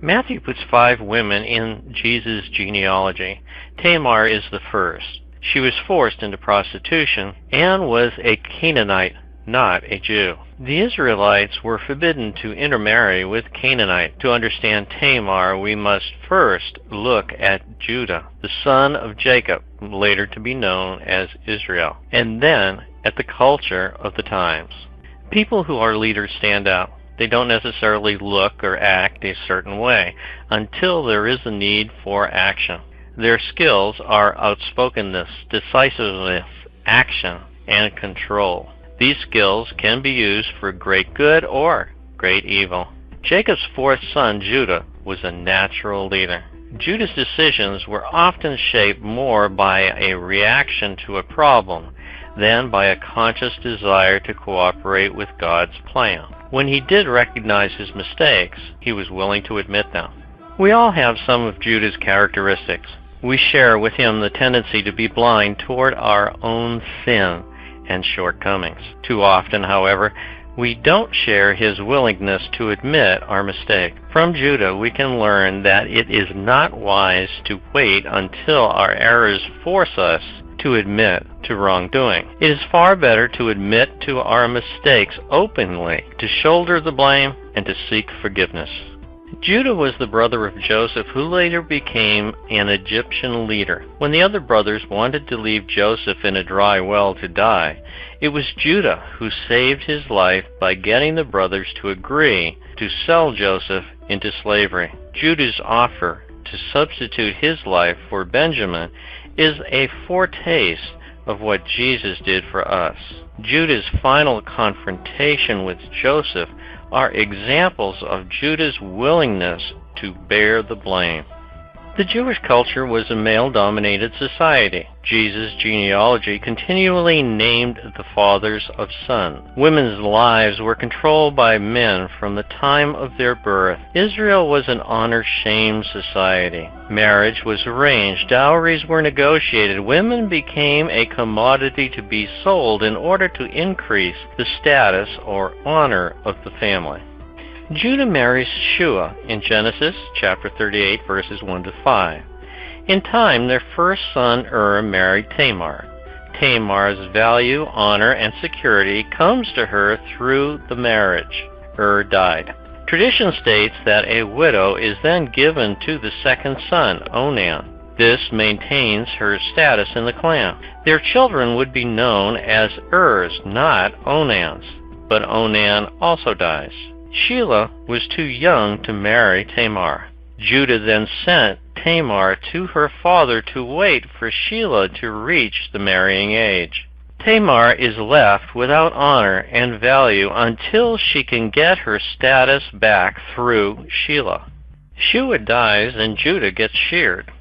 Matthew puts 5 women in Jesus' genealogy. Tamar is the first. She was forced into prostitution and was a Canaanite, not a Jew. The Israelites were forbidden to intermarry with Canaanite. To understand Tamar, we must first look at Judah, the son of Jacob, later to be known as Israel, and then at the culture of the times. People who are leaders stand out. They don't necessarily look or act a certain way until there is a need for action. Their skills are outspokenness, decisiveness, action, and control. These skills can be used for great good or great evil. Jacob's 4th son, Judah, was a natural leader. Judah's decisions were often shaped more by a reaction to a problem than by a conscious desire to cooperate with God's plan. When he did recognize his mistakes, he was willing to admit them. We all have some of Judah's characteristics. We share with him the tendency to be blind toward our own sin and shortcomings. Too often, however, we don't share his willingness to admit our mistake. From Judah, we can learn that it is not wise to wait until our errors force us to admit to wrongdoing. It is far better to admit to our mistakes openly, to shoulder the blame, and to seek forgiveness. Judah was the brother of Joseph, who later became an Egyptian leader. When the other brothers wanted to leave Joseph in a dry well to die, it was Judah who saved his life by getting the brothers to agree to sell Joseph into slavery. Judah's offer to substitute his life for Benjamin is a foretaste of what Jesus did for us. Judah's final confrontation with Joseph are examples of Judah's willingness to bear the blame. The Jewish culture was a male-dominated society. Jesus' genealogy continually named the fathers of sons. Women's lives were controlled by men from the time of their birth. Israel was an honor-shame society. Marriage was arranged. Dowries were negotiated. Women became a commodity to be sold in order to increase the status or honor of the family. Judah marries Shua in Genesis chapter 38, verses 1 to 5. In time, their first son married Tamar. Tamar's value, honor, and security comes to her through the marriage. Died. Tradition states that a widow is then given to the second son, Onan. This maintains her status in the clan. Their children would be known as not Onans, but Onan also dies. Shelah was too young to marry Tamar. Judah then sent Tamar to her father to wait for Shelah to reach the marrying age. Tamar is left without honor and value until she can get her status back through Shelah. Shua dies and Judah gets sheared.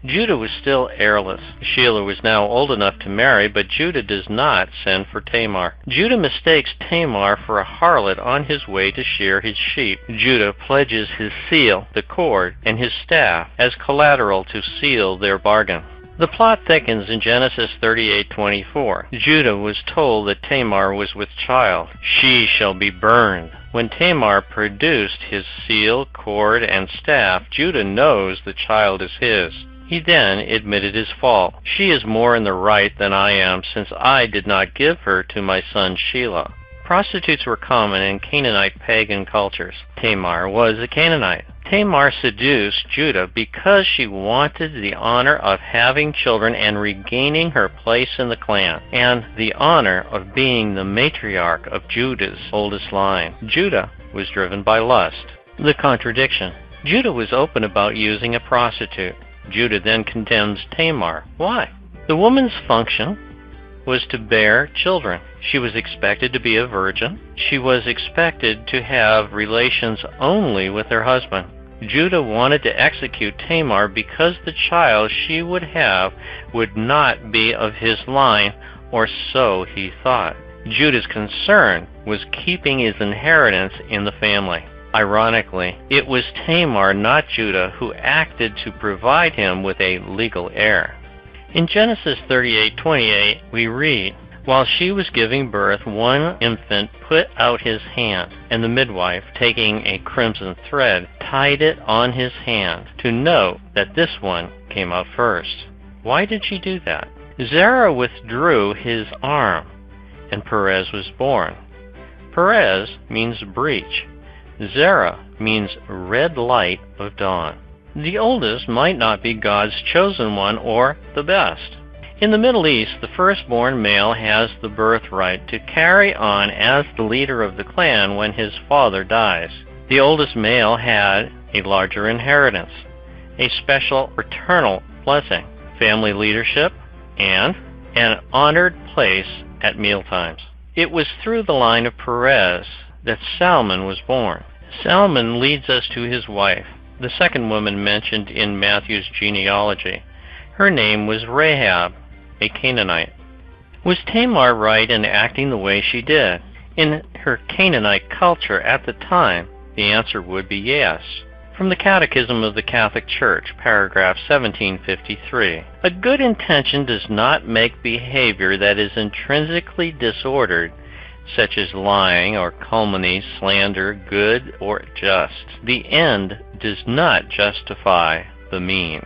Judah was still heirless. Shelah was now old enough to marry, but Judah does not send for Tamar. Judah mistakes Tamar for a harlot on his way to shear his sheep. Judah pledges his seal, the cord, and his staff as collateral to seal their bargain. The plot thickens in Genesis 38:24. Judah was told that Tamar was with child. She shall be burned. When Tamar produced his seal, cord, and staff, Judah knows the child is his. He then admitted his fault. She is more in the right than I am, since I did not give her to my son Shelah. Prostitutes were common in Canaanite pagan cultures. Tamar was a Canaanite. Tamar seduced Judah because she wanted the honor of having children and regaining her place in the clan, and the honor of being the matriarch of Judah's oldest line. Judah was driven by lust. The contradiction. Judah was open about using a prostitute. Judah then condemns Tamar. Why? The woman's function was to bear children. She was expected to be a virgin. She was expected to have relations only with her husband. Judah wanted to execute Tamar because the child she would have would not be of his line, or so he thought. Judah's concern was keeping his inheritance in the family. Ironically, it was Tamar, not Judah, who acted to provide him with a legal heir. In Genesis 38:28, we read, While she was giving birth, one infant put out his hand, and the midwife, taking a crimson thread, tied it on his hand to note that this one came out first. Why did she do that? Zerah withdrew his arm, and Perez was born. Perez means breach. Zerah means red light of dawn. The oldest might not be God's chosen one or the best. In the Middle East, the firstborn male has the birthright to carry on as the leader of the clan when his father dies. The oldest male had a larger inheritance, a special paternal blessing, family leadership, and an honored place at mealtimes. It was through the line of Perez that Salmon was born. Salmon leads us to his wife, the second woman mentioned in Matthew's genealogy. Her name was Rahab, a Canaanite. Was Tamar right in acting the way she did? In her Canaanite culture at the time, the answer would be yes. From the Catechism of the Catholic Church, paragraph 1753, a good intention does not make behavior that is intrinsically disordered, such as lying or calumny, slander, good or just. The end does not justify the means.